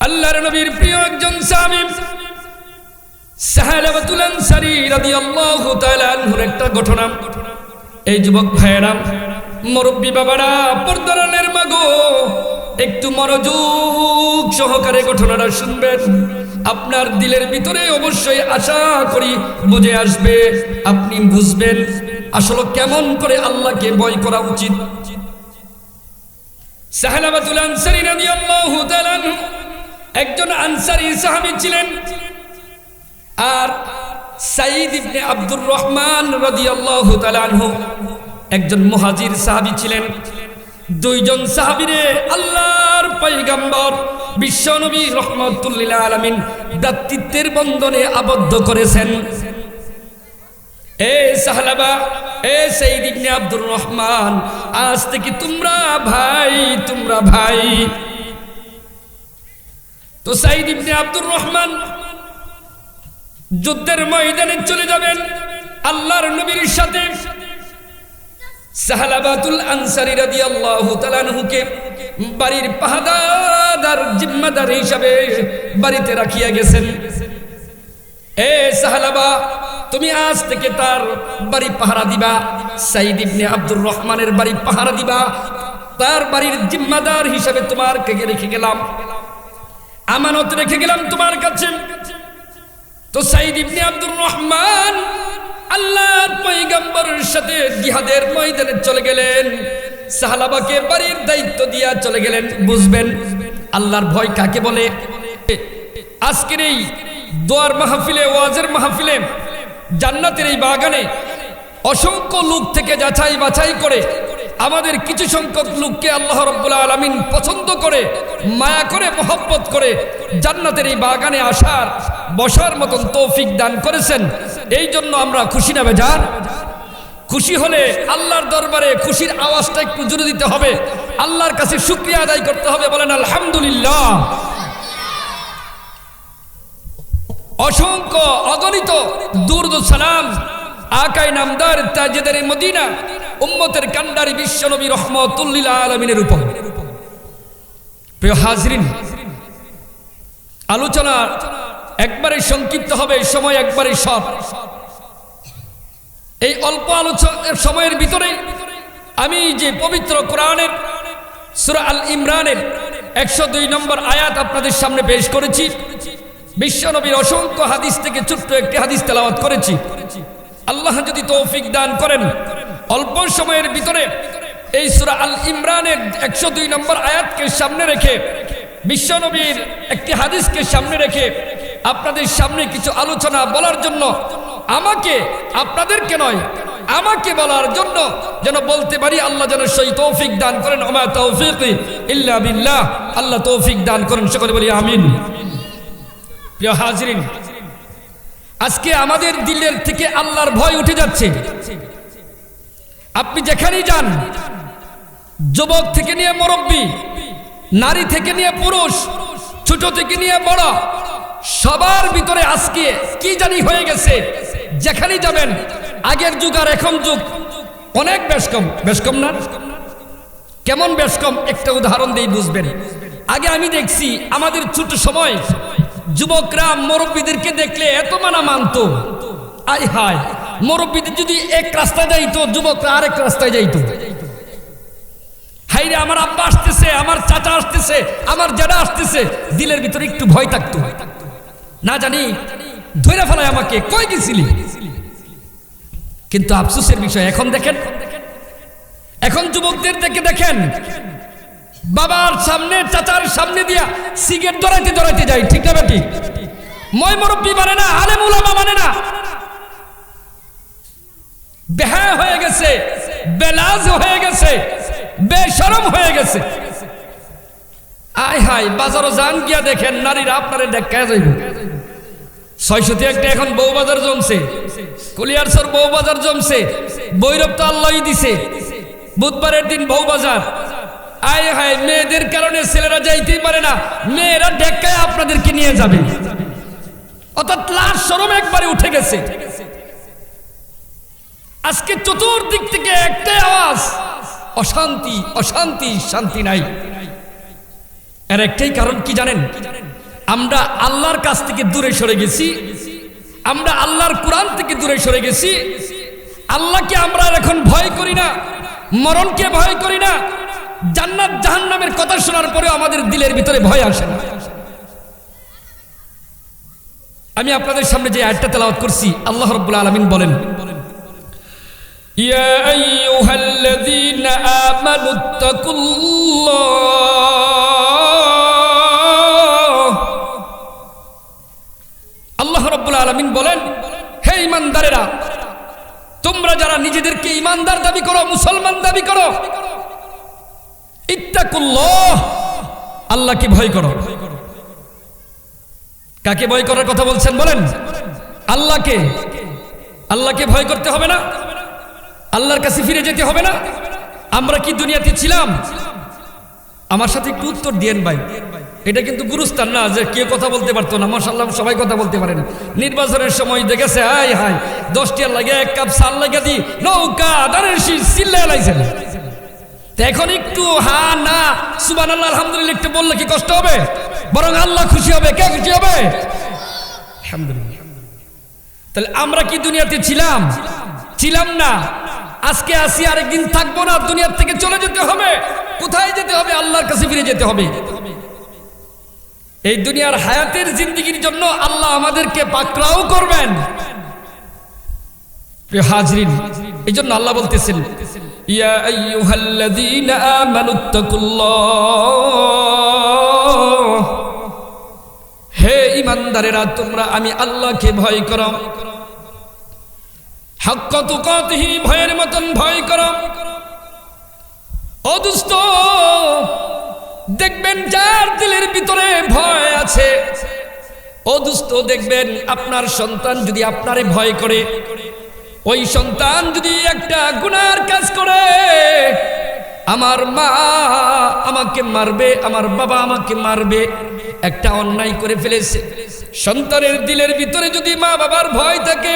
আল্লাহর নবীর প্রিয় একজন সাহাবী সাহালাবাতুল আনসারী রাদিয়াল্লাহু তাআলা আনহুর একটা ঘটনা। এই যুবক ভাইয়েরা, মুরব্বী বাবারা, পর্দারানের মাগো, একটু মনোযোগ সহকারে ঘটনাটা শুনবেন। আপনার দিলের ভিতরে অবশ্যই আশা করি বুঝে আসবে, আপনি বুঝবেন আসলে কেমন করে আল্লাহকে ভয় করা উচিত। সাহালাবাতুল আনসারী রাদিয়াল্লাহু তাআলা আনহু একজন আনসারী সাহাবী ছিলেন, আর সাঈদ ইবনে আব্দুর রহমান রাদিয়াল্লাহু তাআলা আনহু একজন মুহাজির সাহাবী ছিলেন। দুইজন সাহাবীরে আল্লাহর পয়গম্বর বিশ্বনবী রাহমাতুল লিল আলামিন ভ্রাতৃত্বের বন্ধনে আবদ্ধ করেছেন। এ সাহাবা, এ সাঈদ ইবনে আব্দুর রহমান, আজ থেকে তোমরা ভাই, তোমরা ভাই। তো সাঈদ ইবনে আব্দুর রহমান যুদ্ধের ময়দানে চলে যাবেন আল্লাহর নবীর সাথে। সাহালাবাতুল আনসারী রাদিয়াল্লাহু তাআলা আনহুকে বাড়ির পাহারাদার জিম্মাদার হিসাবে বাড়িতে রাখিয়া গেছেন। এ সাহালাবা, তুমি আজ থেকে তার বাড়ি পাহারা দিবা। সাঈদ ইবনে আব্দুর রহমানের বাড়ি পাহারা দিবা, তার বাড়ির জিম্মাদার হিসাবে তোমাকে রেখে গেলাম, আমানত রেখে গেলাম তোমার কাছে। তো সাঈদ ইবনে আব্দুর রহমান আল্লাহর পয়গম্বরের সাথে জিহাদের ময়দানে চলে গেলেন, সাহাবাকে বাড়ির দায়িত্ব দিয়া চলে গেলেন। বুঝবেন আল্লাহর ভয় কাকে বলে। আজকের এই দোয়ার মাহফিলে, ওয়াজের মাহফিলে, জান্নাতের এই বাগানে অসংখ্য লোক থেকে যাচাই বাছাই করে আমাদের কিছু সংখ্যক লোককে আল্লাহ রাব্বুল আলামিন পছন্দ করে, মায়া করে, মহব্বত করে জান্নাতের এই বাগানে আসার, বসার মতন তৌফিক দান করেছেন। এই জন্য আমরা খুশি না বেজার? খুশি হলে আল্লাহর দরবারে খুশির আওয়াজটা একটু জোরে দিতে হবে, আল্লাহর কাছে শুকরিয়া আদায় করতে হবে। বলেন আলহামদুলিল্লাহ। অসংখ্য অগণিত দুরূদ সালাম আকায়ে নামদার তাজদারে মদিনা উম্মতের কান্ডারি বিশ্বনবী রাহমাতুল লিল আলামিনের উপর। প্রিয় হাজরিন, আলোচনা একবারে সংক্ষিপ্ত হবে, সময় একবারে সব। এই অল্প আলোচনার সময়ের ভিতরে আমি যে পবিত্র কোরআনের সূরা আল ইমরানের 102 নম্বর আয়াত আপনাদের সামনে পেশ করেছি। বিশ্বনবীর অসংখ্য হাদিস থেকে ছোট্ট একটি হাদিস তেলাওয়াত করেছি। আল্লাহ যদি তৌফিক দান করেন, অল্প সময়ের ভিতরে এই সূরা আল ইমরানের 102 নম্বর আয়াতকে সামনে রেখে, বিশ্বনবীর একটি হাদিসকে সামনে রেখে আপনাদের সামনে কিছু আলোচনা বলার জন্য, আমাকে, আপনাদেরকে নয়, আমাকে বলার জন্য যেন বলতে পারি, আল্লাহ যেন সেই তৌফিক দান করেন। ওমা তাওফীকি ইল্লা বিল্লাহ। আল্লাহ তৌফিক দান করেন, সকলে বলি আমিন। প্রিয় হাজরিন, আজকে আমাদের দিলের থেকে আল্লাহর ভয় উঠে যাচ্ছে। আপনি যেখানেই যান, যুবক থেকে নিয়ে মুরব্বী, নারী থেকে নিয়ে পুরুষ, ছোট থেকে নিয়ে বড়, সবার ভিতরে আজকে কি জানি হয়ে গেছে। যেখানেই যাবেন, আগের যুগ আর এখন যুগ অনেক বেশকম। বেশকম না? কেমন বেশকম? একটা উদাহরণ দিয়ে বুঝবেন। আগে আমি দেখছি আমাদের ছোট সময় যুবকরা মুরব্বীদেরকে দেখলে এত মানা মানতো। আয় হায়, মুরব্বীদের যদি এক রাস্তায় যাইতো, যুবকরা আরেক রাস্তায় যাইতো। হাইরে, আমার আব্বা আসতেছে, আমার চাচা আসতেছে, আমার জেঠা আসতেছে, দিলের ভিতরে একটু ভয় থাকতো। না জানি ধরে ফেলায় আমাকে, কই গেছিলি? কিন্তু আফসোসের বিষয়, এখন দেখেন, এখন যুবকদের দেখেন, বাবার সামনে, চাচার সামনে দিয়া সিগারেট ধরাইতে ধরাইতে যায়। ঠিক না বেটি? মই মুরব্বী মানে না, আলেম উলামা মানে না, বেহায়া হয়ে গেছে, বেলাজ হয়ে গেছে, বেশরম হয়ে গেছে। আয় হায়, বাজারও যান গিয়া দেখেন, নারীরা আপনারে দেখায় যাইব। 600 একটা এখন বউ বাজার জমছে, কুলিয়ারসর বউ বাজার জমছে, বৈরব তো আল্লাহই দিছে, বুধবারের দিন বউ বাজার। আয় হায়, মেয়েদের কারণে ছেলেরা যাইতেই পারে না, মেয়েরা দেখায় আপনাদেরকে নিয়ে যাবে। অর্থাৎ লাশ শরম একবারে উঠে গেছে। আজকে চতুর্দিক থেকে একটাই আওয়াজ, অশান্তি, অশান্তি, শান্তি নাই। এর একটাই কারণ কি জানেন? আমরা আল্লাহর কাছ থেকে দূরে সরে গেছি, আমরা আল্লাহর কোরআন থেকে দূরে সরে গেছি। আল্লাহকে আমরা এখন ভয় করি না, মরণকে ভয় করি না, জান্নাত জাহান্নামের কথা শোনার পরেও আমাদের দিলের ভিতরে ভয় আসে না। আমি আপনাদের সামনে যে আয়াতটা তেলাওয়াত করছি, আল্লাহ রাব্বুল আলামিন বলেন, ইয়া আইয়ুহাল্লাযীনা আমানুত্তাকুল্লাহ। আল্লাহ রাব্বুল আলামিন বলেন, হে ঈমানদারেরা, তোমরা যারা নিজেদেরকে ঈমানদার দাবি করো, মুসলমান দাবি করো, ইত্তাকুল্লাহ, আল্লাহকে ভয় করো। কাকে ভয় করার কথা বলছেন বলেন? আল্লাহকে। আল্লাহকে ভয় করতে হবে না? আল্লাহর কাছে ফিরে যেতে হবে না? আমরা কি দুনিয়াতে ছিলাম? আমার সাথে একটু উত্তর দিয়েন ভাই। এটা কিন্তু গুরুস্থান না যে কেউ কথা বলতে পারতো না। মাশাআল্লাহ সবাই কথা বলতে পারেন। নির্বাচনের সময় দেখেছে, হাই হাই 10 টিয়ার লাগে 1 কাপ সাল লাগে দি নৌকা দাঁড়ের চিল্লায় লাইছেন। এখন একটু হা না সুবহানাল্লাহ আলহামদুলিল্লাহ একটু বললে কি কষ্ট হবে? বরং আল্লাহ খুশি হবে। কে খুশি হবে? আলহামদুলিল্লাহ। তাহলে আমরা কি দুনিয়াতে ছিলাম? ছিলাম না। আজকে আসি, আরেকদিন থাকবো না, দুনিয়ার থেকে চলে যেতে হবে। কোথায় যেতে হবে? আল্লাহর কাছে ফিরে যেতে হবে। এই দুনিয়ার হায়াতের জিন্দেগির জন্য আল্লাহ আমাদেরকে পাকড়াও করবেন। প্রিয় হাজরিন, এই জন্য আল্লাহ বলতেছেন, ইয়া আইয়ুহাল্লাযীনা আমানুত্তাকুল্লাহ, হে ঈমানদারেরা, তোমরা আমি আল্লাহকে ভয় করো। হাক্কা তুকাতিহি, ভয়ের মতন ভয় করো। ও দোস্ত, দেখবেন যার দিলের ভিতরে ভয় আছে, ও দোস্ত দেখবেন আপনার সন্তান যদি আপনারে ভয় করে, ওই সন্তান যদি একটা গুনার কাজ করে, আমার মা আমাকে মারবে, আমার বাবা আমাকে মারবে, একটা অন্যায় করে ফেলেছে, সন্তানের দিলের ভিতরে যদি মা বাবার ভয় থাকে,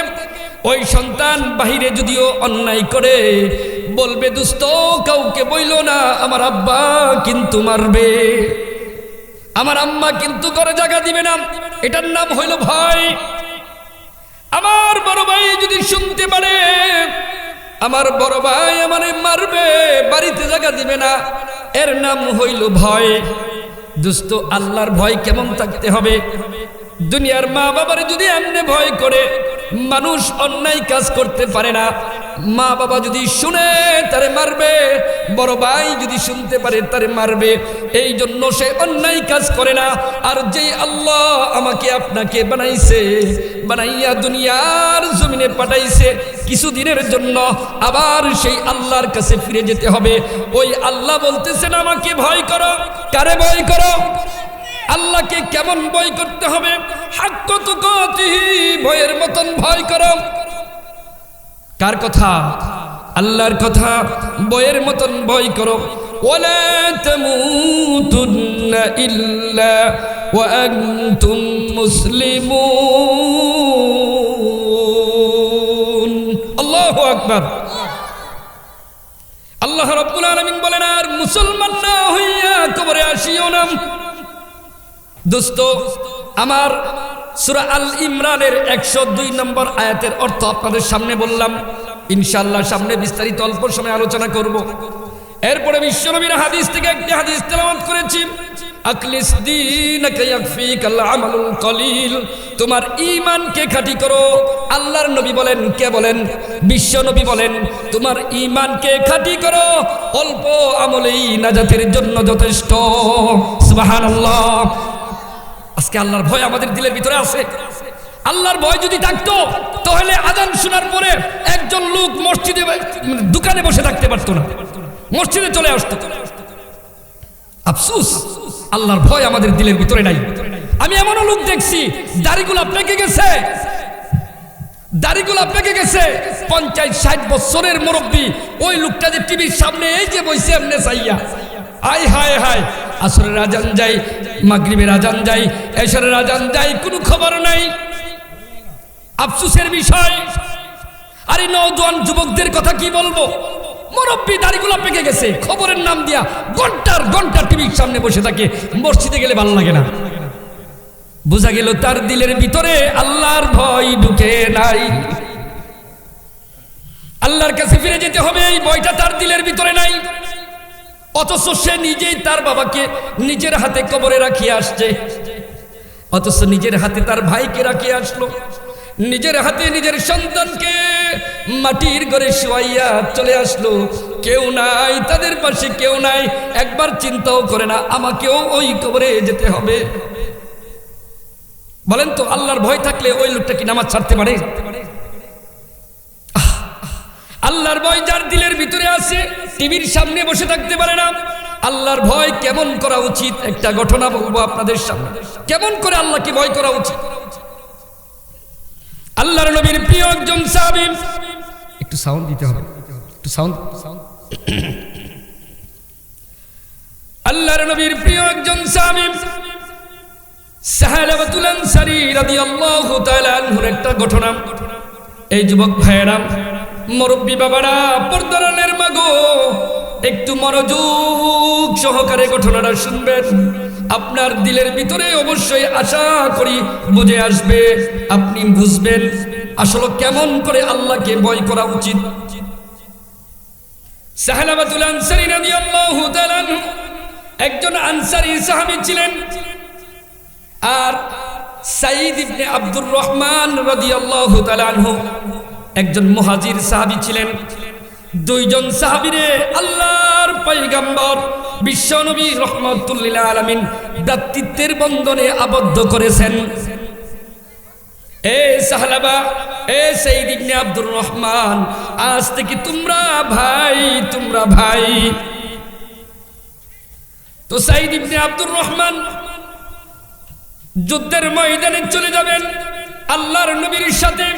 ওই সন্তান বাহিরে যদিও অন্যায় করে বলবে, দোস্ত কাউকে বইল না, আমার আব্বা কিন্তু মারবে, আমার আম্মা কিন্তু ঘরে জায়গা দিবে না। এটার নাম হইল ভয়। আমার বড় ভাই যদি শুনতে পারে আমার বড় ভাই আমারে মারবে, বাড়িতে জায়গা দিবে না, এর নাম হইল ভয়। দোস্ত, আল্লাহর ভয় কেমন থাকতে হবে? দুনিয়ার মা বাবারে যদি এমনি ভয় করে, মানুষ অন্যায় কাজ করতে পারে না। মা বাবা যদি শুনে তারে মারবে, বড় ভাই যদি শুনতে পারে তারে মারবে, এই জন্য সে অন্যায় কাজ করে না। আর যেই আল্লাহ আমাকে আপনাকে বানাইছে, বানাইয়া দুনিয়ার জমিনে পাঠাইছে কিছুদিনের জন্য, আবার সেই আল্লাহর কাছে ফিরে যেতে হবে। ওই আল্লাহ বলতেছেন আমাকে ভয় করো। কারে ভয় করো? আল্লাহকে কেমন ভয় করতে হবে? হাক্কা তুকাতিহি, ভয়ের মতন ভয় করো। কার কথা? আল্লাহর কথা। ভয়ের মতন ভয় করো। ওয়ালা তামুতুন্না ইল্লা ওয়া আনতুম মুসলিমুন। আল্লাহু আকবার। আল্লাহ রাব্বুল আলামিন বলেন, আর মুসলমান না হইয়া কবরে আসিও না। দোস্ত আমার, সূরা আল ইমরানের 102 নম্বর আয়াতের অর্থ আপনাদের সামনে বললাম। ইনশাআল্লাহ সামনে বিস্তারিত অল্প সময় আলোচনা করব। এরপরে বিশ্বনবীর হাদিস থেকে একটি হাদিস তেলাওয়াত করেছি, আকলিস দীনাকা ইয়াকফিকাল আমালুল কলিল, তোমার ঈমানকে খাঁটি করো। আল্লাহর নবী বলেন, কে বলেন? বিশ্বনবী বলেন, তোমার ঈমানকে খাঁটি করো, অল্প আমলেই নাজাতের জন্য যথেষ্ট। সুবহানাল্লাহ। আজকে আল্লাহর ভয় আমাদের দিলের ভিতরে আছে। আল্লাহর ভয় যদি থাকতো তাহলে আযান শোনার পরে একজন লোক মসজিদে দোকানে বসে থাকতে পারতো না, মসজিদে চলে আসতো। আফসোস, আল্লাহর ভয় আমাদের দিলের ভিতরে নাই। আমি এমনও লোক দেখছি দাড়িগুলো পেকে গেছে, দাড়িগুলো পেকে গেছে, 50-60 বছরের মুরব্বী। ওই লোকটা যে টিভির সামনে এই যে বসে এমনি চাইয়া, আয় হায় হায়, আসরের আজান যাই, মাগরিবের আজান যাই, এশারের আজান যাই, কোনো খবর নাই। আফসোসের বিষয়। আরে নওজোয়ান যুবকদের কথা কি বলবো? মুরব্বী দাড়িগুলো পেকে গেছে, খবরের নাম দিয়া ঘন্টার ঘন্টা টিভির সামনে বসে থাকে, মসজিদে গেলে ভালো লাগে না। বোঝা গেল তার দিলের ভিতরে আল্লাহর ভয় ঢুকে নাই। আল্লাহর কাছে ফিরে যেতে হবে, এই ভয়টা তার দিলের ভিতরে নাই। অথচ সে নিজেই তার বাবাকে নিজের হাতে কবরে রাখিয়ে আসছে, অথচ নিজের হাতে তার ভাইকে রাখিয়ে আসলো, নিজের হাতে নিজের সন্তানকে মাটির ঘরে শোয়াইয়া চলে আসলো। কেউ নাই তাদের পাশে, কেউ নাই, একবার চিন্তাও করে না আমাকেও ওই কবরে যেতে হবে। বলেন তো, আল্লাহর ভয় থাকলে ওই লোকটা কি নামাজ ছাড়তে পারে? আল্লাহর ভয় যার দিলের ভিতরে আছে, টিভির সামনে বসে থাকতে পারে না। আল্লাহর ভয় কেমন করা উচিত একটা ঘটনা বলবো আপনাদের সামনে, কেমন করে আল্লাহকে ভয় করা উচিত। আল্লাহর নবীর প্রিয় একজন সাহাবী, একটু সাউন্ড দিতে হবে, একটু সাউন্ড। আল্লাহর নবীর প্রিয় একজন সাহাবী সাহালাবাতুল আনসারী রাদিয়াল্লাহু তাআলা আনহুর একটা ঘটনা। এই যুবক ভাইয়েরা, মুরব্বী বাবারা, পর্দারানের মাগো, একটু মনোযোগ সহকারে ঘটনাটা শুনবেন। আপনার দিলের ভিতরে অবশ্যই আশা করি বুঝে আসবে, আপনি বুঝবেন আসলে কেমন করে আল্লাহকে ভয় করা উচিত। সাহালাবাতুল আনসারী রাদিয়াল্লাহু তাআলা আনহু একজন আনসারী সাহাবী ছিলেন, আর সাঈদ ইবনে আব্দুর রহমান রাদিয়াল্লাহু তাআলা আনহু একজন মুহাজির সাহাবী ছিলেন। দুইজন সাহাবীরে আল্লাহর পয়গম্বর বিশ্বনবী রাহমাতুল লিল আলামিন ভ্রাতৃত্বের বন্ধনে আবদ্ধ করেছেন। এ সাহাবা, এ সাঈদ ইবনে আব্দুর রহমান, আজ থেকে তোমরা ভাই, তোমরা ভাই। তো সাঈদ ইবনে আব্দুর রহমান যুদ্ধের ময়দানে চলে যাবেন আল্লাহর নবীর সাথে।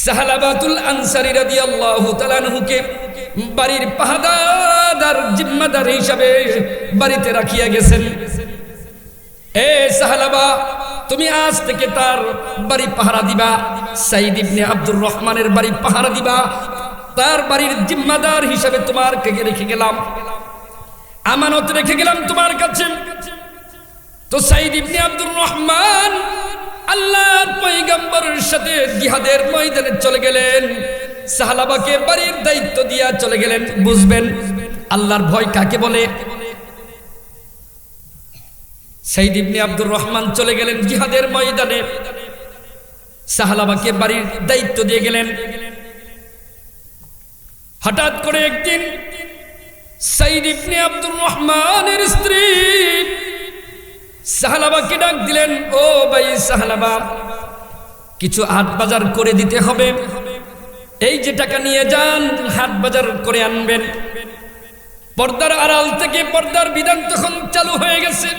সাহালাবাতুল আনসারী রাদিয়াল্লাহু তাআলা আনহুকে বাড়ির পাহারাদার জিম্মাদার হিসাবে বাড়িতে রাখিয়া গেছেন। এ সাহালাবা, তুমি আজ থেকে তার বাড়ি পাহারা দিবা, সাঈদ ইবনে আব্দুর রহমানের বাড়ি পাহারা দিবা, তার বাড়ির জিম্মাদার হিসাবে তোমাকে রেখে গেলাম, আমানত রেখে গেলাম তোমার কাছে। তো সাঈদ ইবনে আব্দুর রহমান আল্লাহর পয়গম্বরের সাথে জিহাদের ময়দানে চলে গেলেন, সাহাবাকে বাড়ির দায়িত্ব দিয়া চলে গেলেন। বুঝবেন আল্লাহর ভয় কাকে বলে। সাঈদ ইবনে আব্দুর রহমান চলে গেলেন জিহাদের ময়দানে, সাহাবাকে বাড়ির দায়িত্ব দিয়ে গেলেন। হঠাৎ করে একদিন সাঈদ ইবনে আব্দুর রহমানের স্ত্রী সাহালাবাকে ডাক দিলেন, ও ভাই সাহালাবা, কিছু হাট বাজার করে দিতে হবে, এই যে টাকা নিয়ে যান হাট বাজার করে আনবেন। পর্দার আড়াল থেকে, পর্দার বিধান তখন চালু হয়ে গেছে,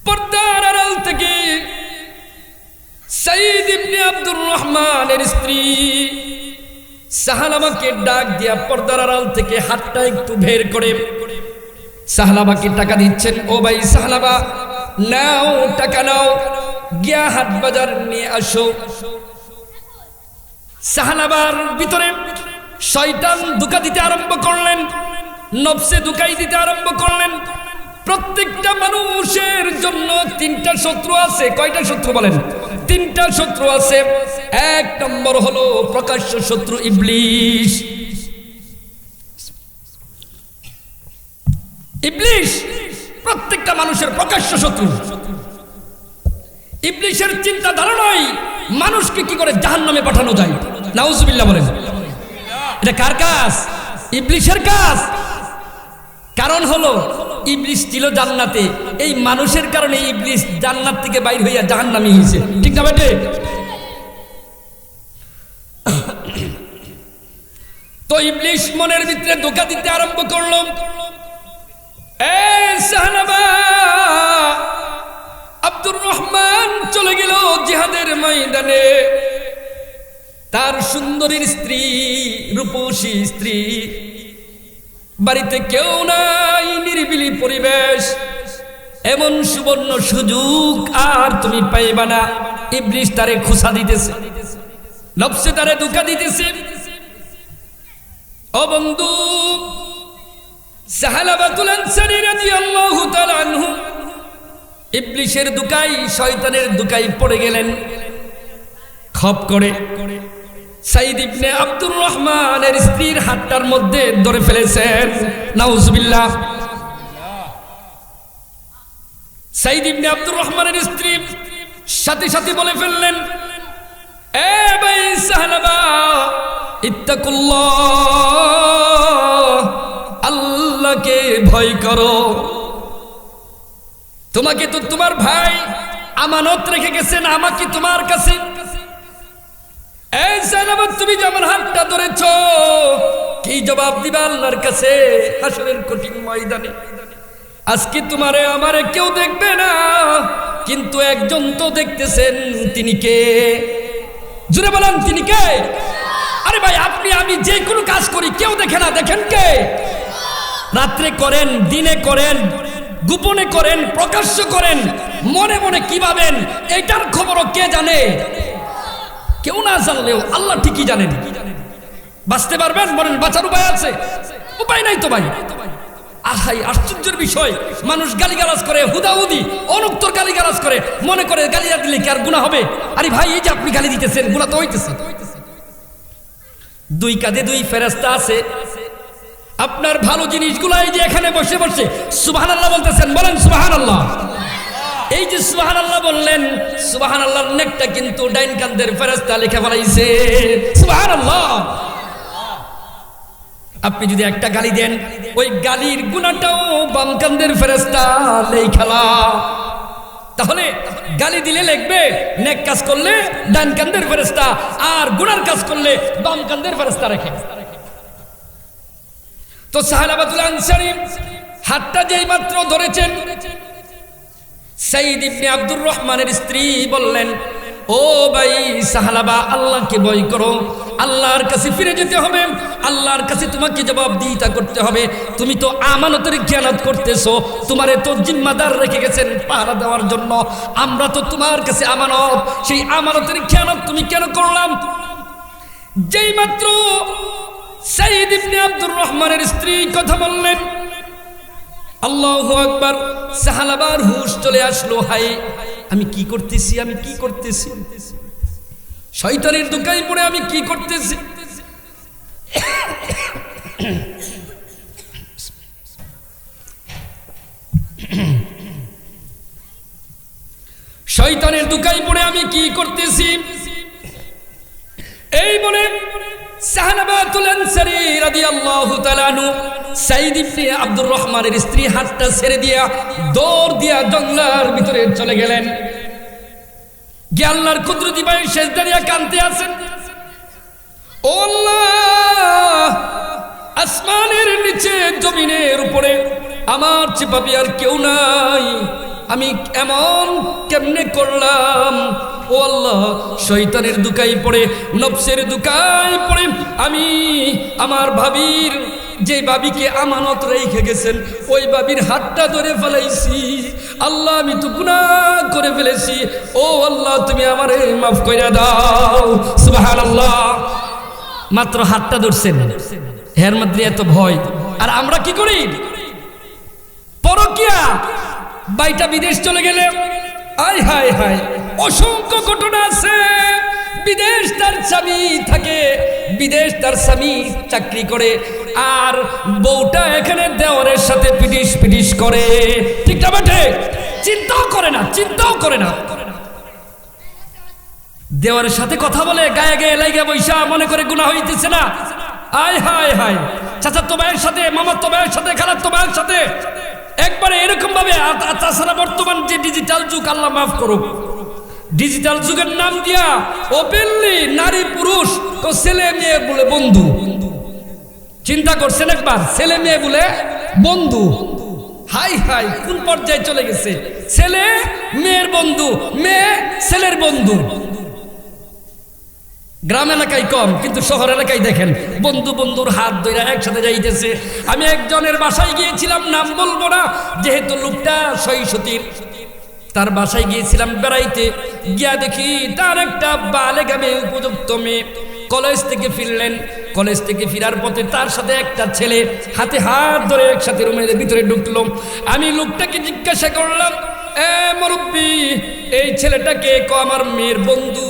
পর্দার আড়াল থেকে সাঈদ ইবনে আব্দুর রহমানের স্ত্রী সাহালাবাকে ডাক দিয়া পর্দার আড়াল থেকে হাতটা একটু বের করে সাহালাবাকে টাকা দিচ্ছেন। ও ভাই সাহালাবা, নাও টাকা নাও, গিয়া হাট বাজার নিয়ে আসো। সাহালাবার ভিতরে শয়তান ধোঁকা দিতে আরম্ভ করলেন, নফসে ধোঁকাই দিতে আরম্ভ করলেন। প্রত্যেকটা মানুষের জন্য তিনটা শত্রু আছে। কয়টা শত্রু বলেন? তিনটা শত্রু আছে। এক নম্বর হলো প্রকাশ্য শত্রু ইবলিস। ইবলিস প্রত্যেকটা মানুষের প্রকাশ্য শত্রু। ইবলিসের চিন্তা ধারণাই মানুষকে কি করে জাহান্নামে পাঠানো যায়। নাউজুবিল্লাহ বলেন। এটা কার কাজ? ইবলিসের কাজ। কারণ হলো ইবলিস ছিল জান্নাতে, এই মানুষের কারণে ইবলিস জান্নাত থেকে বাইর হইয়া জাহান্নামে হয়েছে। ঠিক না বেটে? তো ইবলিস মনের ভিতরে ধোঁকা দিতে আরম্ভ করলো। আব্দুর রহমান চলে গেল জিহাদের ময়দানে। তার সুন্দরী স্ত্রী, রূপসী স্ত্রী, বাড়িতে কেউ নাই, নিরিবিলি পরিবেশ। এমন সুবর্ণ সুযোগ আর তুমি পাইবা না। ইবলিস তারে খোঁচা দিতেছে, নফসে তারে ধোঁকা দিতেছে। ও বন্ধু, সাহালাবাতুল আনসারী রাদিয়াল্লাহু তাআলা আনহু ইবলিশের দুকাই শয়তানের দুকাই পড়ে গেলেন খপ করে। সাইদ ইবনে আব্দুর রহমানের স্ত্রীর হাতটার মধ্যে ধরে ফেলেছেন, নাউজুবিল্লাহ। সাইদ ইবনে আব্দুর রহমানের স্ত্রী সাথে সাথে বলে ফেললেন, এ ভাই সাহলাবা, ইত্তাকুল্লাহ, আল্লাহকে ভয় করো। তোমাকে তো তোমার ভাই আমানত রেখে গেছেন আমাকে তোমার কাছে। এই সাহলাবা, তুমি যে আমার হাতটা ধরেছ, কি জবাব দিবা আল্লাহর কাছে হাসরের কঠিন ময়দানে? আজকে তোমারে আমারে কেউ দেখবে না, কিন্তু একজন তো দেখতেছেন। তিনি কে? জুড়ে বলেন, তিনি কে? আরে ভাই, আপনি আমি যে কোনো কাজ করি কেউ দেখে না, দেখেন কে? রাত্রে করেন, দিনে করেন, গোপনে করেন, প্রকাশ্য করেন, মনে মনে কি ভাবেন, এটার খবরও কে জানে? কেউ না জানলেও আল্লাহ ঠিকই জানেন। বাঁচতে পারবেন? বলেন, বাঁচার উপায় আছে? উপায় নাই তো ভাই। আহাই আশ্চর্যের বিষয়, মানুষ গালিগালাজ করে, হুদাহুদি অনুত্তর গালিগালাজ করে, মনে করে গালিগালাজ দিলে কি আর গুনাহ হবে? আরে ভাই, এই যে আপনি গালি দিতেছেন, গুনাহ তো হইতেছে। দুই কাঁধে দুই ফেরেশতা আছে, আপনার ভালো জিনিসগুলো এই যে এখানে বসে বসে সুবহানাল্লাহ বলতেছেন, বলেন সুবহানাল্লাহ। এই যে সুবহানাল্লাহ বললেন, সুবহানাল্লাহর নেকটা কিন্তু ডাইন কাঁধের ফেরেশতা লিখে ফেলাইছে, সুবহানাল্লাহ। আপনি যদি একটা গালি দেন, ওই গালির গুনাহটাও বাম কাঁধের ফেরেশতা লেখালা। তাহলে গালি দিলে লিখবে, নেক কাজ করলে ডান কাঁধের ফেরেশতা, আর গুনার কাজ করলে বাম কাঁধের ফেরেশতা রাখে। তো সাহাবাতুল আনসারী হাতটা যেই মাত্র ধরেছেন, সাইদ ইবনে আব্দুর রহমানের স্ত্রী বললেন, ও ভাই সাহালাবা, আল্লাহকে ভয় করো, আল্লাহর কাছে ফিরে যেতে হবে, আল্লাহর কাছে তোমাকে জবাবদিহিতা করতে হবে। তুমি তো আমানতের খেয়ানত করতেছো, তোমারে তো জিম্মাদার রেখে গেছেন পাহারা দেওয়ার জন্য, আমরা তো তোমার কাছে আমানত, সেই আমানতের খেয়ানত তুমি কেন করলাম? যেই মাত্র সাইদ ইবনে আব্দুর রহমানের স্ত্রী কথা বললেন, আল্লাহু আকবার, সাহালাবার হুশ চলে আসলো। হায়, আমি কি করতেছি, আমি কি করতেছি, শয়তানের দুকাই পড়ে আমি কি করতেছি। শয়তানের দুকাই পড়ে আমি কি করতেছি, এই বলে সাহাবাতুল আনসারী রাদিয়াল্লাহু তাআলা আনহু সাইদ ইবনে আব্দুর রহমানের স্ত্রী হাতটা ছেড়ে দিয়া দৌড় দিয়া জঙ্গলার ভিতরে চলে গেলেন। গিয়ে আল্লাহর কুদরতি পায়ে সেজদা দিয়া কাঁদতে আছেন, ও আল্লাহ, আসমানের নিচে জমিনের উপরে আমার চেয়ে পাপী আর কেউ নাই, আমি এমন কেমনে করলাম? ও আল্লাহ, শয়তানের দুকাই পড়ে, নফসের দুকাই পড়ে আমি আমার ভাবির, যে ভাবিকে আমানত রেখে গেছেন, ওই ভাবির হাতটা ধরে ফেলাইছি। আল্লাহ, আমি তো গুনাহ করে ফেলেছি, ও আল্লাহ, তুমি আমারে মাফ কইরা দাও। সুবহানাল্লাহ। মাত্র হাতটা ধরছেন, এর মধ্যে এত ভয়। আর আমরা কি করি? পরকিয়া, বাইটা বিদেশ চলে গেলে, আয় হায় হায়, অসংখ্য ঘটনা আছে। বিদেশ তার স্বামী থাকে, বিদেশ তার স্বামী চাকরি করে, আর বউটা এখানে দেওয়ারের সাথে পিটিস পিটিস করে, ঠিক না বেটে? চিন্তাও করে না, চিন্তাও করে না। দেওয়ারের সাথে কথা বলে গায়ে গায়ে লাগে বৈশা, মনে করে গুনাহ হইতেছে না। আয় হায় হায়, চাচাতো ভাইয়ের সাথে, মামাতো ভাইয়ের সাথে, খালাতো ভাইয়ের সাথে একবারে এরকম ভাবে। তাছাড়া বর্তমান যে ডিজিটাল যুগ, আল্লাহ মাফ করুক, ডিজিটাল যুগের নাম দিয়া ওপেনলি নারী পুরুষ তো ছেলে মেয়ে বলে বন্ধু। চিন্তা করছেন একবার? ছেলে মেয়ে বলে বন্ধু। হাই হাই, কোন পর্যায়ে চলে গেছে? ছেলে মেয়ের বন্ধু, মেয়ে ছেলের বন্ধু। গ্রাম এলাকায় কম, কিন্তু শহর এলাকায় দেখেন বন্ধু বন্ধুর হাত ধরে একসাথে যাইতেছে। আমি একজনের বাসায় গিয়েছিলাম, নাম বলবো না যেহেতু লোকটা সহিসতীর, তার বাসায় গিয়েছিলাম বেড়াইতে। গিয়া দেখি তার একটা বালেগা মেয়ে, উপযুক্ত মেয়ে, কলেজ থেকে ফিরলেন। কলেজ থেকে ফিরার পথে তার সাথে একটা ছেলে হাতে হাত ধরে একসাথে রুমের ভিতরে ঢুকলো। আমি লোকটাকে জিজ্ঞাসা করলাম, এ মুরব্বী, এই ছেলেটাকে আমার মেয়ের বন্ধু।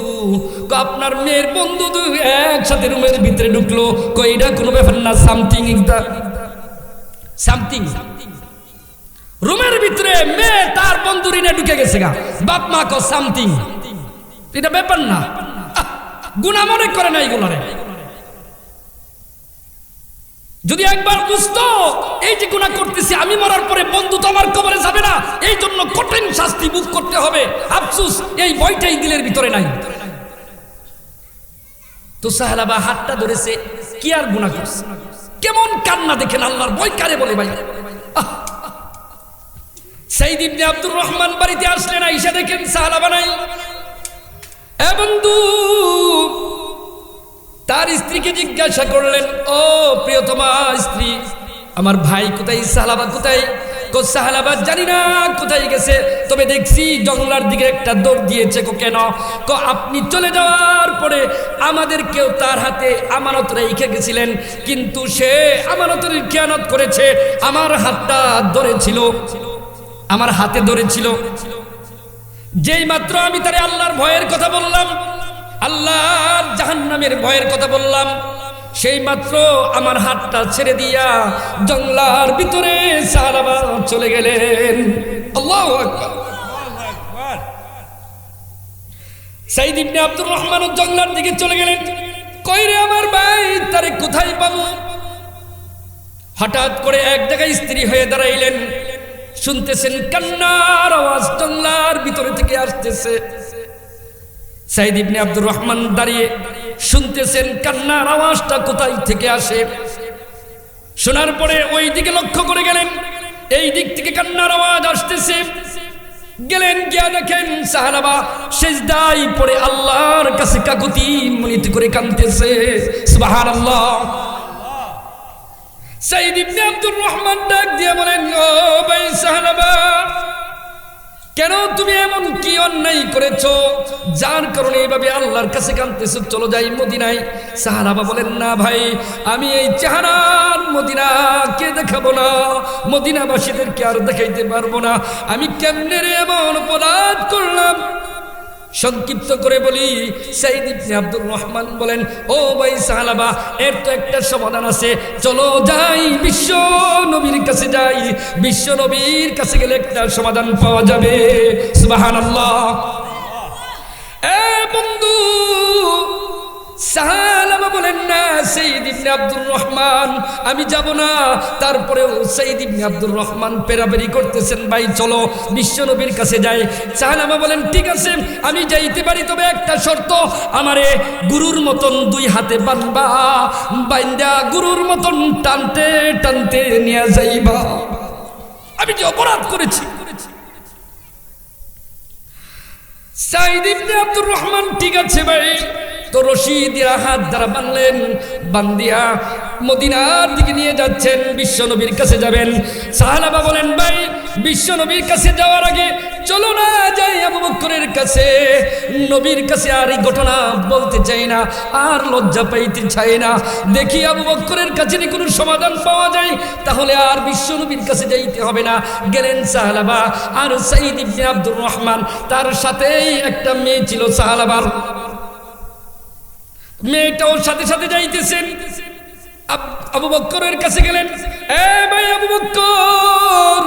আপনার মেয়ের বন্ধু একসাথে রুমের ভিতরে ঢুকলো। এটা কোনো ব্যাপার না, সামথিং সামথিং। রুমের ভিতরে মেয়ে তার বন্ধু রিনে ঢুকে গেছে গা, বাপ মা কো সামথিং, এটা ব্যাপার না। গুনাহ মনে করে না এইগুলারে। যদি একবার বুঝতো এই যে গুনাহ করতেছি, আমি মরার পরে বন্ধু তো আমার কবরে যাবে না, এই জন্য কঠিন শাস্তি ভোগ করতে হবে, আফসোস এই ভয়টাই দিলের ভিতরে নাই। তো সাহাবা হাতটা ধরেছে, কি আর গুনাহ করছে, কেমন কান্না দেখেন, আল্লাহর ভয় কারে বলে ভাই। সাইদ ইবনে আব্দুর রহমান বাড়িতে আসলেন, আয়েশা দেখেন সাহাবা নাই। এ বন্ধু, তার স্ত্রীকে জিজ্ঞাসা করলেন, ও প্রিয়তমা স্ত্রী, আমার ভাই কোথায়, সাহাবা কোথায়? সাহাবা জানি না কোথায় গেছে, তবে দেখছি জঙ্গলার দিকে একটা দৌড় দিয়েছে। কেন? আপনি চলে যাওয়ার পরে আমাদেরকেও তার হাতে আমানত রেখে গেছিলেন, কিন্তু সে আমানতের খেয়ানত করেছে, আমার হাতটা ধরেছিল, আমার হাতে ধরেছিল। যেই মাত্র আমি তারে আল্লাহর ভয়ের কথা বললাম, আল্লাহর জাহান্নামের ভয়ের কথা বললাম, সেই মাত্র আমার হাতটা ছেড়ে দিয়া জঙ্গলার ভিতরে সাহাবা চলে গেলেন। আল্লাহু আকবার। সাইদ ইবনে আব্দুর রহমান জঙ্গলার দিকে চলে গেলেন। কইরে আমার ভাই, তারে কোথায় পাবো? হঠাৎ করে এক জায়গায় স্ত্রী হয়ে দাঁড়াইলেন, শুনতেছেন কান্নার আওয়াজ জঙ্গলার ভিতরে থেকে আসতেছে। সাইদ ইবনে আব্দুর রহমান দাঁড়িয়ে শুনতেছেন কান্নার আওয়াজটা কোথায় থেকে আসে। শোনার পরে ওই দিকে লক্ষ্য করে গেলেন, এই দিক থেকে কান্নার আওয়াজ আসতেছে। গেলেন, গিয়া দেখেন সাহাবা সিজদায় পড়ে আল্লাহর কাছে কাকুতি মিনতি করে কাঁদতেছে। সুবহানাল্লাহ। সাইদ ইবনে আব্দুর রহমান ডাক দিয়ে বলেন, ও ভাই সাহাবা, কেন তুমি এমন কি অন্যায় করেছো যার কারণে এইভাবে আল্লাহর কাছে কাঁদতেছো? চলো যাই মদিনায়। সাহাবা বলেন, না ভাই, আমি এই চেহারার মদিনাকে দেখাবো না, মদিনাবাসীদেরকে আর দেখাইতে পারবো না। আমি কেমনে এমন অপরাধ করলাম? সংক্ষিপ্ত করে বলি, সাইদ ইবনে আব্দুর রহমান বলেন, ও ভাই সাহাবা, এর তো একটা সমাধান আছে, চলো যাই বিশ্ব নবীর কাছে যাই, বিশ্ব নবীর কাছে গেলে একটা সমাধান পাওয়া যাবে। সুবহানাল্লাহ। এ বন্ধু, সাহাবা বলেন, না সাইদ ইবনে আব্দুর রহমান, আমি যাব না। তারপরেও সাইদ ইবনে আব্দুর রহমান পেরাপেরি করতেছেন, ভাই চলো বিশ্ব নবীর কাছে যাই। সাহাবা বলেন, ঠিক আছে আমি যাইতে পারি, তবে একটা শর্ত, আমারে গুরুর মতন দুই হাতে বাঁধবা, বাইন্দা গুরুর মতন টানতে টানতে নিয়ে যাইবা, আমি যে অপরাধ করেছি। সাইদ ইবনে আব্দুর রহমান, ঠিক আছে ভাই। তো রশি দিয়া হাত দ্বারা বানলেন, বান্দিয়া মদিনার দিকে নিয়ে যাচ্ছেন, বিশ্ব নবীর কাছে যাবেন। সাহাবা বলেন, ভাই বিশ্ব নবীর কাছে যাওয়ার আগে চলো না যাই আবু বকরের কাছে, নবীর কাছে আর এই ঘটনা বলতে চাই না, আর লজ্জা পাইতে চাই না, দেখি আবু বকরের কাছে কোনো সমাধান পাওয়া যায়, তাহলে আর বিশ্ব নবীর কাছে যাইতে হবে না। গেলেন সাহাবা আর সাইদ ইবনে আব্দুর রহমান, তার সাথেই একটা মেয়ে ছিল সাহাবার, মেয়েটাও সাথে সাথে যাইতেছেন। আবু বকরের কাছে গেলেন, এ ভাই আবু বকর,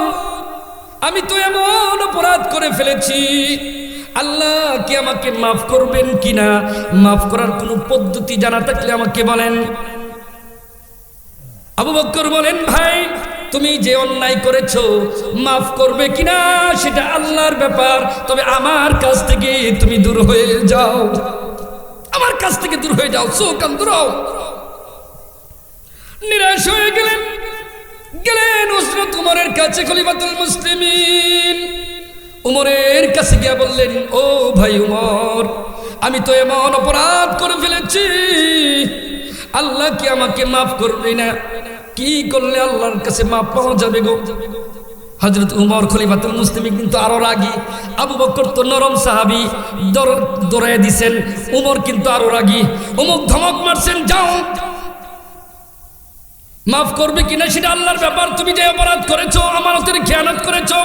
আমি তো এমন অপরাধ করে ফেলেছি, আল্লাহ কি আমাকে মাফ করবেন কিনা? মাফ করার কোনো পদ্ধতি জানা থাকলে আমাকে বলেন। আবু বকর বলেন, ভাই তুমি যে অন্যায় করেছো মাফ করবে কিনা সেটা আল্লাহর ব্যাপার, তবে আমার কাছ থেকে তুমি দূর হয়ে যাও, আমার কাছ থেকে দূর হয়ে যাও, চোখান দূর হও। নিরাশ হয়ে গেলেন, গেলেন হযরত উমরের কাছে, খলিফাতুল মুসলিমিন। উমরের কাছে গিয়া বললেন, ও ভাই উমর, আমি তো এমন অপরাধ করে ফেলেছি, আল্লাহ কি আমাকে মাফ করবে না? কি করলে আল্লাহর কাছে মাফ পাওয়া যাবে গো? হযরত উমর খলিফাতুল মুসলিমিন কিন্তু আরো রাগী। আবু বকর তো নরম সাহাবী, দৌড়াইয়া দিছেন। উমর কিন্তু আরো রাগী, উমর ধমক মারছেন, যাও, মাফ করবে কিনা সেটা আল্লাহর ব্যাপার, তুমি যে অপরাধ করেছো, আমানতের খেয়ানত করেছো।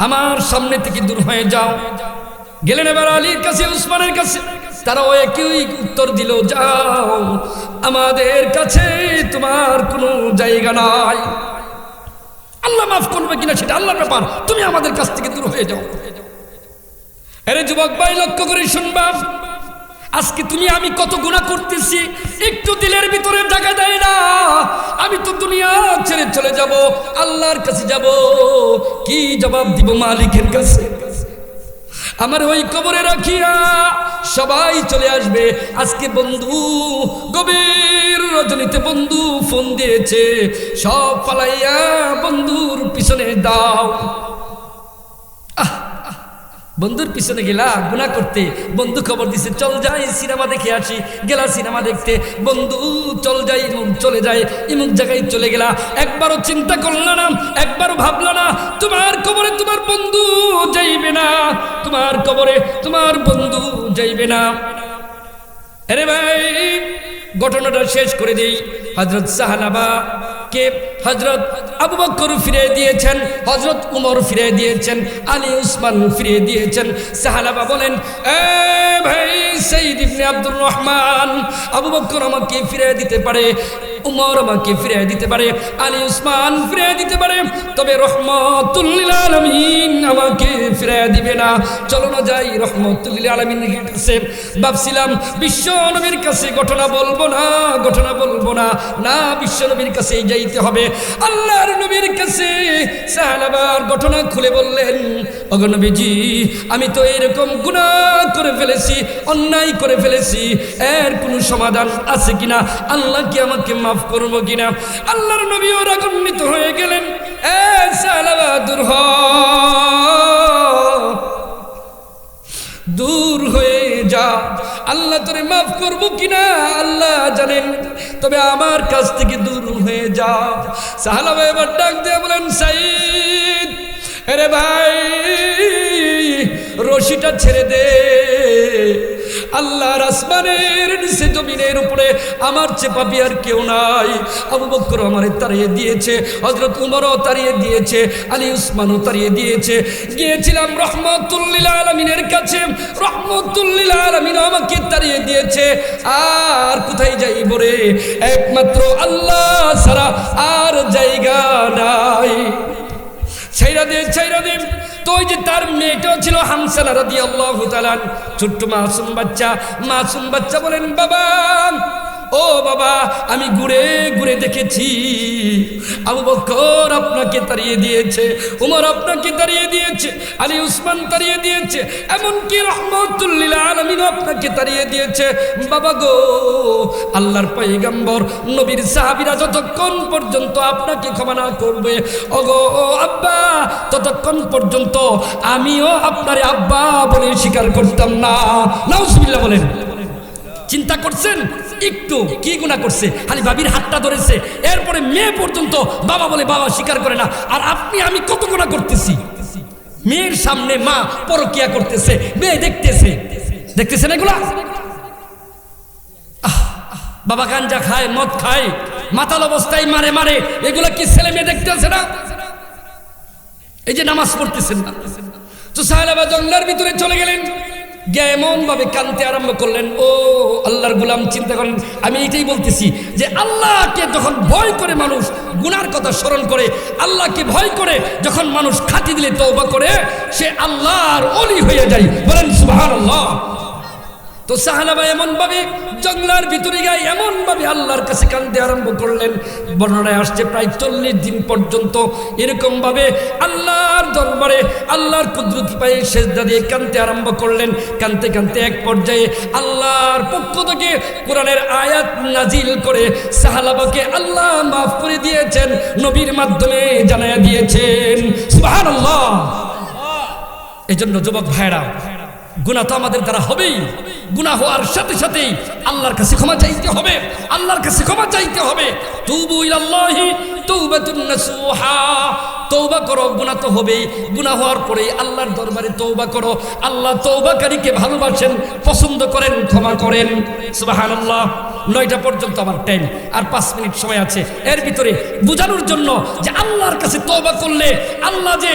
আমার সামনে থেকে দূর হয়ে যাও। গেলেন এবার আলীর কাছে, উসমানের কাছে, তারাও একই উত্তর দিল, যাও, আমাদের কাছে তোমার কোনো জায়গা নাই। আল্লাহ মাফ করবে কিনা সেটা আল্লাহর ব্যাপার, তুমি আমাদের কাছ থেকে দূর হয়ে যাও। আরে যুবক ভাই, লক্ষ্য করে শুনবা, আজকে তুমি আমি কত গুনাহ করতেছি, একটু দিলের ভিতরে জায়গা দেয় না। আমি তো দুনিয়া ছেড়ে চলে যাব, আল্লাহর কাছে যাব, কি জবাব দিব মালিকের কাছে? আমার ওই কবরে রাখিয়া সবাই চলে আসবে। আজকে বন্ধু গভীর রজনীতে বন্ধু ফোন দিয়েছে, সব পালাইয়া বন্ধুর পিছনে দাও। বন্ধুর পিছনে গেলা গুনাহ করতে, বন্ধু খবর দিছে চল যাই সিনেমা দেখে আসি, গেলা সিনেমা দেখতে, বন্ধু চল যাই চলে যায় এমন জায়গায় চলে গেলা। একবারও চিন্তা করলা না, একবারও ভাবলা না তোমার কবরে তোমার বন্ধু যাইবে না, তোমার কবরে তোমার বন্ধু যাইবে না। আরে ভাই, ঘটনাটা শেষ করে দেই। হযরত সাহাবা কে হযরত আবু বকর ফিরিয়ে দিয়েছেন, হযরত উমর ফিরিয়ে দিয়েছেন, আলী উসমান ফিরিয়ে দিয়েছেন। সাহাবা বলেন, এ ভাই সাইয়্যিদ ইবনে আব্দুর রহমান, আবু বকর আমাকে ফিরিয়ে দিতে পারে, উমর আমাকে ফিরিয়ে দিতে পারে, আলী উসমান ফিরিয়ে দিতে পারে, তবে রহমাতুল লিল আলামিন আমাকে ফিরিয়ে দিবে না। চলো না যাই রহমাতুল লিল আলামিনের কাছে। ভাবছিলাম বিশ্ব নবীর কাছে ঘটনা বলবো না, ঘটনা বলবো না, না বিশ্ব নবীর কাছেই যাইতে হবে, আল্লাহর নবীর কাছে। সাহাবার ঘটনা খুলে বললেন, ওগো নবীজি, আমি তো এরকম গুনাহ করে ফেলেছি, অন্যায় করে ফেলেছি, এর কোনো সমাধান আছে কিনা? আল্লাহ কি আমাকে মাফ করবো কিনা? আল্লাহর নবীও রাগান্বিত হয়ে গেলেন, এ সাহাবা দূর হ, দূর হয়ে যা, আল্লাহ তোরে মাফ করবো কিনা আল্লাহ জানেন, তবে আমার কাছ থেকে দূর হয়ে যা। সাহাবা এবার ডাক দিয়ে বলেন, সাইদ, আরে ভাই রশিটা ছেড়ে দে, আল্লাহর আসমানের নিচে জমিনের উপরে আমার চেয়ে পাপী আর কেউ নাই। আবু বকর আমারে তাড়িয়ে দিয়েছে, হযরত উমরও তাড়িয়ে দিয়েছে, আলী উসমানও তাড়িয়ে দিয়েছে। গিয়েছিলাম রহমাতুল লিল আলামিনের কাছে, রহমাতুল লিল আলামিন আমাকে তাড়িয়ে দিয়েছে। আর কোথায় যাইব রে? একমাত্র আল্লাহ ছাড়া আর জায়গা নাই। ছাইরা দে, ছাইরা দে। তো ওই যে তার মেয়েটাও ছিল হামসালা রাদিয়াল্লাহু তাআলা, ছোট্ট মাসুম বাচ্চা। মাসুম বাচ্চা বলেন, বাবা, ও বাবা, আমি ঘুরে ঘুরে দেখেছি আবু বকর আপনাকে তাড়িয়ে দিয়েছে, উমর আপনাকে তাড়িয়ে দিয়েছে, আলী উসমান তাড়িয়ে দিয়েছে, এমনকি রহমাতুল লিল আলামিন আপনাকে তাড়িয়ে দিয়েছে। বাবা গো, আল্লাহর পয়গম্বর নবীর সাহাবীরা যতক্ষণ পর্যন্ত আপনাকে ক্ষমা না করবে, ওগো আব্বা, ততক্ষণ পর্যন্ত আমিও আপনারে আব্বা বলে স্বীকার করতাম না। নাউজুবিল্লাহ বলেন। চিন্তা করছেন একটু কি গুনাহ করছে? খালি বাবির হাতটা ধরেছে, এরপরে মেয়ে পর্যন্ত বাবা বলে বাবা স্বীকার করে না। আর আপনি আমি কত গুনাহ করতেছি, মেয়ের সামনে মা পরকিয়া করতেছে, মেয়ে দেখতেছে, দেখতেছেন এগুলা? বাবা গাঞ্জা খায়, মদ খায়, মাতাল অবস্থায় মারে মারে, এগুলা কি ছেলে মেয়ে দেখতেছে না? এই যে নামাজ পড়তেছেন না। তো সাহাবা জঙ্গলের ভিতরে চলে গেলেন, গিয়ে এমন ভাবে কাঁদতে আরম্ভ করলেন। ও আল্লাহর গোলাম, চিন্তা করেন, আমি এইটাই বলতেছি যে আল্লাহকে যখন ভয় করে মানুষ গুনার কথা স্মরণ করে, আল্লাহকে ভয় করে যখন মানুষ খাঁটি দিলে তওবা করে, সে আল্লাহর ওলি হয়ে যায়। বলেন সুবহানাল্লাহ। তো সাহাবা এমন ভাবে জঙ্গলার ভিতরে গিয়ে এমন ভাবে আল্লাহর কাছে কাঁদতে আরম্ভ করলেন, বর্ণনায় আসছে প্রায় 40 দিন পর্যন্ত এরকম ভাবে আল্লাহর দরবারে আল্লাহর কুদরতি পায়ে সেজদা দিয়ে কাঁদতে আরম্ভ করলেন। কাঁদতে কাঁদতে এক পর্যায়ে আল্লাহর পক্ষ থেকে কোরআনের আয়াত নাজিল করে সাহাবাকে আল্লাহ মাফ করে দিয়েছেন, নবীর মাধ্যমে জানায়া দিয়েছেন। সুবহানাল্লাহ। এজন্য যুবক ভাইরা, গুনাহ তো আমাদের দ্বারা হবেই, গুনাহ হওয়ার সাথে সাথেই আল্লাহর কাছে ক্ষমা চাইতে হবে, আল্লাহর কাছে ক্ষমা চাইতে হবে। তুবু ইলাল্লাহি তাওবাতুন নাসুহা, তওবা করো, গুনাহ তো হবেই, গুনাহ হওয়ার পরেই আল্লাহর দরবারে তওবা করো। আল্লাহ তওবাকারীকে ভালোবাসেন, পছন্দ করেন, ক্ষমা করেন। সুবহানাল্লাহ। 9টা পর্যন্ত আমার টাইম, আর 5 মিনিট সময় আছে। এর ভিতরে বোঝানোর জন্য যে আল্লাহর কাছে তওবা করলে আল্লাহ যে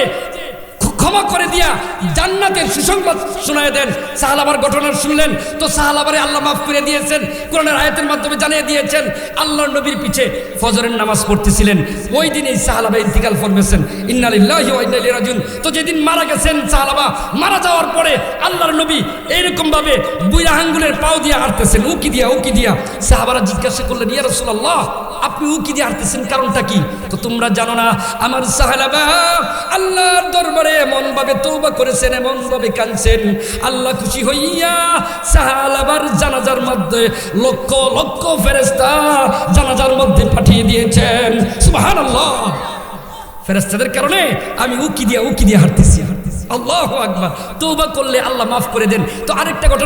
ক্ষমা করে দিয়া জান্নাতের সুসংবাদ শোনায় দেন। সাহালাবার ঘটনা শুনলেন তো সাহালাবারে আল্লাহ মাফ করে দিয়েছেন, কোরআনের আয়াতের মাধ্যমে জানিয়ে দিয়েছেন। আল্লাহর নবীর পিছে ফজরের নামাজ পড়তেছিলেন, ওই দিনই সাহালাবা ইন্তিকাল ফরমেছেন, ইন্না লিল্লাহি ওয়া ইন্না ইলাইহি রাজিউন। তো যেদিন মারা গেছেন সাহালাবা, মারা যাওয়ার পরে আল্লাহর নবী এইরকম ভাবে বুইরা আঙ্গুলের পাও দিয়ে হাঁটতেছেন, উকি দিয়া। সাহাবারা জিজ্ঞাসা করলেন, ইয়া রাসূলুল্লাহ, আপনি উকি দিয়ে হাঁটতেছেন, কারণটা কি? তো তোমরা জানো না আমার সাহালাবা আল্লাহর দরবারে এমন ভাবে তওবা করেছেন, এমন ভাবে কাঁদছেন, আল্লাহ খুশি হইয়া সাহালাবার জানাজার মধ্যে লক্ষ লক্ষ ফেরেশতা জানাজার মধ্যে পাঠিয়ে দিয়েছেন। সুবহানাল্লাহ। ফেরেশতাদের কারণে আমি উকি দিয়ে হাঁটতেছি। আল্লাহু আকবার। তওবা করলে আল্লাহ মাফ করে দেন। তো আরেকটা ঘটনা